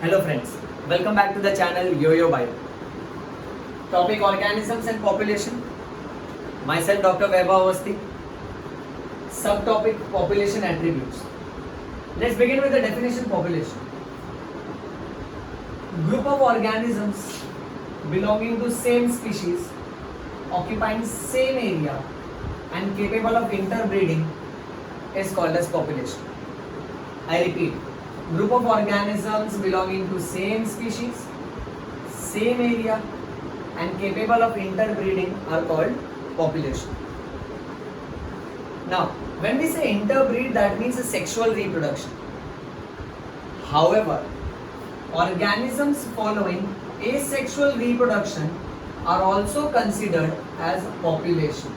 Hello friends, welcome back to the channel Yo-Yo Bio. Topic organisms and population. Myself Dr. Vaibhav Awasthi. Subtopic population attributes. Let's begin with the definition population. Group of organisms belonging to same species, occupying same area and capable of interbreeding is called as population. I repeat, group of organisms belonging to same species, same area and capable of interbreeding are called population. Now, when we say interbreed, that means a sexual reproduction. However, organisms following asexual reproduction are also considered as population.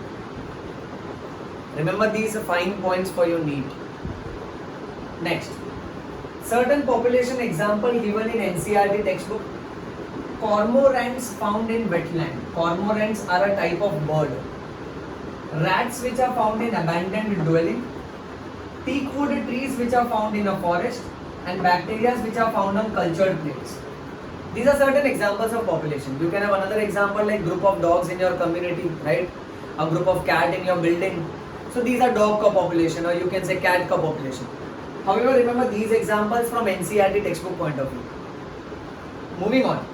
Remember these fine points for your NEET. Next, certain population example given in NCERT textbook. Cormorants found in wetland. Cormorants are a type of bird. Rats which are found in abandoned dwelling. Teakwood trees which are found in a forest. And bacteria which are found on cultured plates. These are certain examples of population. You can have another example like group of dogs in your community, right? A group of cat in your building. So these are dog ka population, or you can say cat ka population. However, remember these examples from NCERT textbook point of view. Moving on.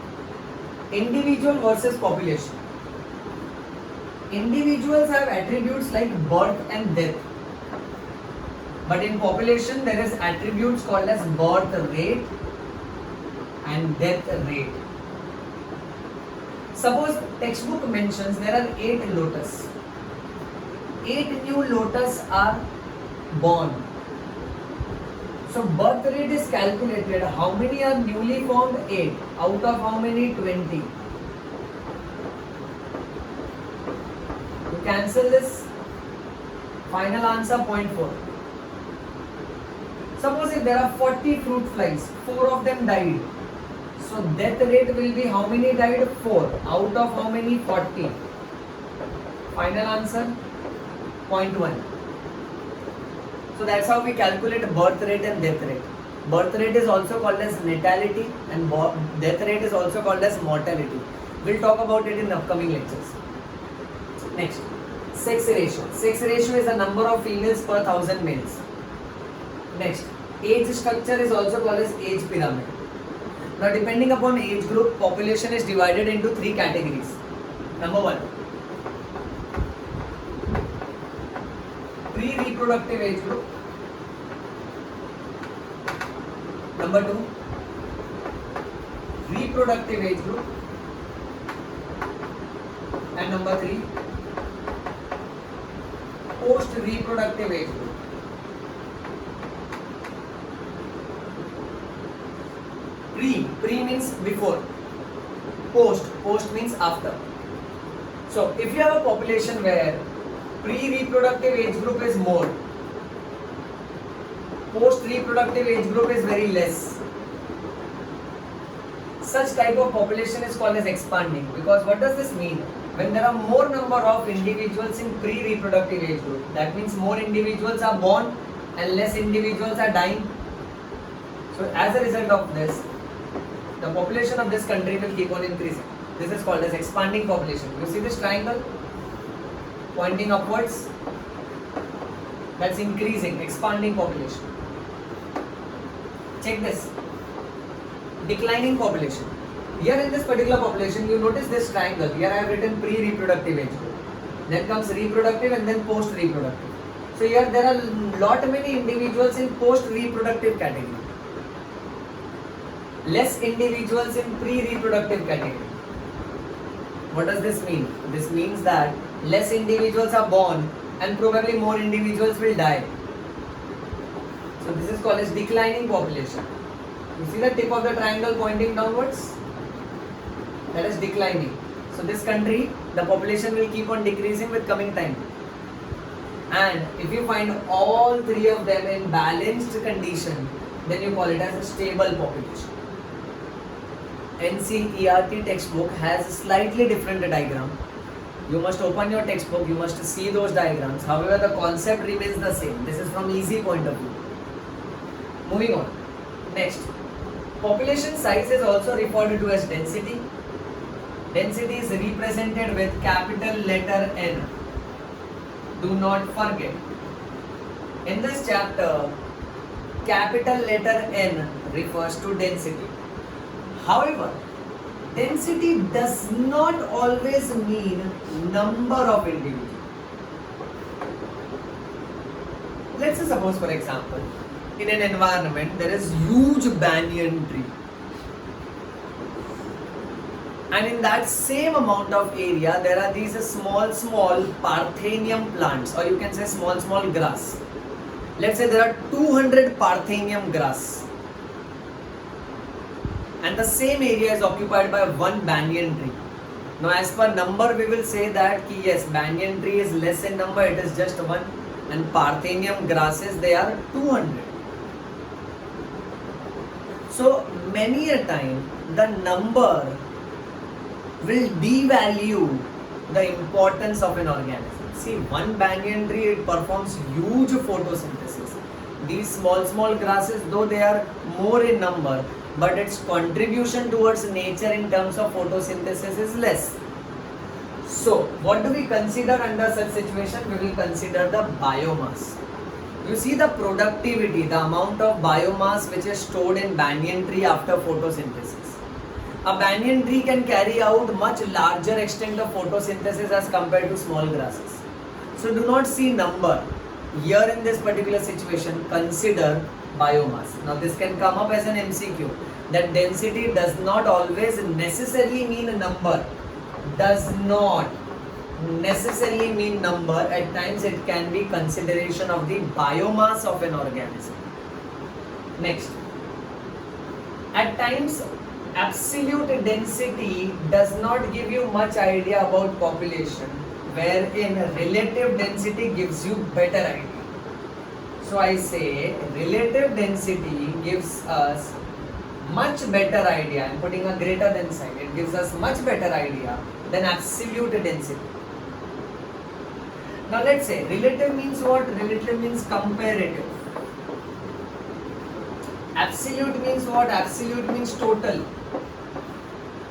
Individual versus population. Individuals have attributes like birth and death. But in population, there is attributes called as birth rate and death rate. Suppose textbook mentions there are 8 lotus. 8 new lotus are born. So birth rate is calculated. How many are newly formed? 8. Out of how many? 20. To cancel this, final answer 0.4. Suppose if there are 40 fruit flies, 4 of them died. So death rate will be how many died? 4. Out of how many? 40. Final answer 0.1. So that's how we calculate birth rate and death rate. Birth rate is also called as natality and death rate is also called as mortality. We'll talk about it in upcoming lectures. Next, sex ratio. Sex ratio is the number of females per 1,000 males. Next, age structure is also called as age pyramid. Now depending upon age group, population is divided into 3 categories. Number 1, pre-reproductive age group. Number 2, reproductive age group. And number 3, post-reproductive age group. Pre means before. Post means after. So if you have a population where pre-reproductive age group is more, post-reproductive age group is very less, such type of population is called as expanding. Because what does this mean? When there are more number of individuals in pre-reproductive age group, that means more individuals are born and less individuals are dying. So as a result of this, the population of this country will keep on increasing. This is called as expanding population. You see this triangle pointing upwards? That's increasing, expanding population. Check this. Declining population. Here in this particular population, you notice this triangle. Here I have written pre-reproductive age group. Then comes reproductive and then post-reproductive. So here there are lot many individuals in post-reproductive category. Less individuals in pre-reproductive category. What does this mean? This means that less individuals are born and probably more individuals will die. So this is called as declining population. You see the tip of the triangle pointing downwards? That is declining. So this country, the population will keep on decreasing with coming time. And if you find all 3 of them in balanced condition, then you call it as a stable population. NCERT textbook has a slightly different diagram. You must open your textbook, you must see those diagrams. However, the concept remains the same. This is from easy point of view. Moving on. Next, Population size is also referred to as density. Density is represented with capital letter N. Do not forget. In this chapter, capital letter N refers to density. However, density does not always mean number of individuals. Let's say suppose for example, in an environment there is huge banyan tree. And in that same amount of area, there are these small Parthenium plants, or you can say small grass. Let's say there are 200 Parthenium grass. And the same area is occupied by one banyan tree. Now as per number, we will say that yes, banyan tree is less in number, it is just one. And Parthenium grasses, they are 200. So many a time, the number will devalue the importance of an organism. See, one banyan tree, it performs huge photosynthesis. These small grasses, though they are more in number, but its contribution towards nature in terms of photosynthesis is less. So, what do we consider under such situation? We will consider the biomass. You see the productivity, the amount of biomass which is stored in banyan tree after photosynthesis. A banyan tree can carry out much larger extent of photosynthesis as compared to small grasses. So do not see number. Here in this particular situation, consider biomass. Now this can come up as an MCQ. That density does not always necessarily mean a number. Does not necessarily mean number. At times it can be consideration of the biomass of an organism. Next. At times, absolute density does not give you much idea about population, wherein relative density gives you better idea. So I say relative density gives us much better idea. I am putting a greater than sign. It gives us much better idea than absolute density. Now let's say relative means what? Relative means comparative. Absolute means what? Absolute means total.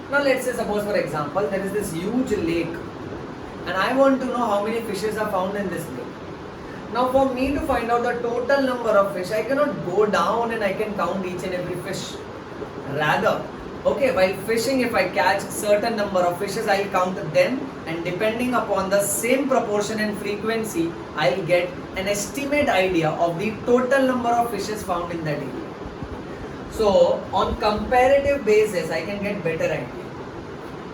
Now let's say suppose for example there is this huge lake and I want to know how many fishes are found in this lake. Now for me to find out the total number of fish, I cannot go down and I can count each and every fish. Rather, okay, while fishing, if I catch certain number of fishes, I'll count them, and depending upon the same proportion and frequency, I'll get an estimate idea of the total number of fishes found in that area. So on comparative basis, I can get better idea.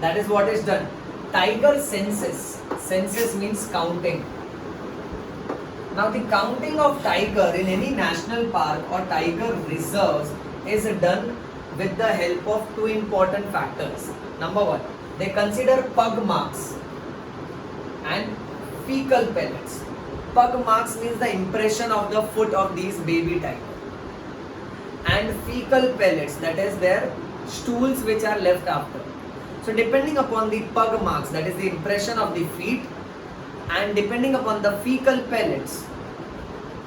That is what is done. Tiger census. Census means counting. Now the counting of tiger in any national park or tiger reserves is done with the help of two important factors. Number one, they consider pug marks and fecal pellets. Pug marks means the impression of the foot of these baby tigers. And fecal pellets, that is their stools which are left after. So depending upon the pug marks, that is the impression of the feet, and depending upon the fecal pellets,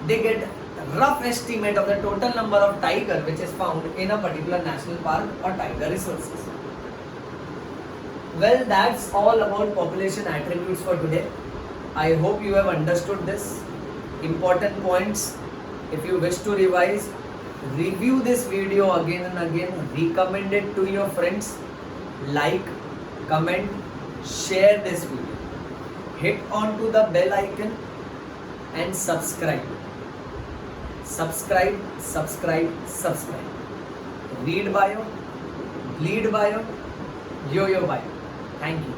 they get rough estimate of the total number of tiger which is found in a particular national park or tiger resources. Well, that's all about population attributes for today. I hope you have understood this important points. If you wish to revise, review this video again and again, recommend it to your friends, like, comment, share this video, hit onto the bell icon and subscribe. Subscribe. Read bio, bleed bio, yo-yo bio. Thank you.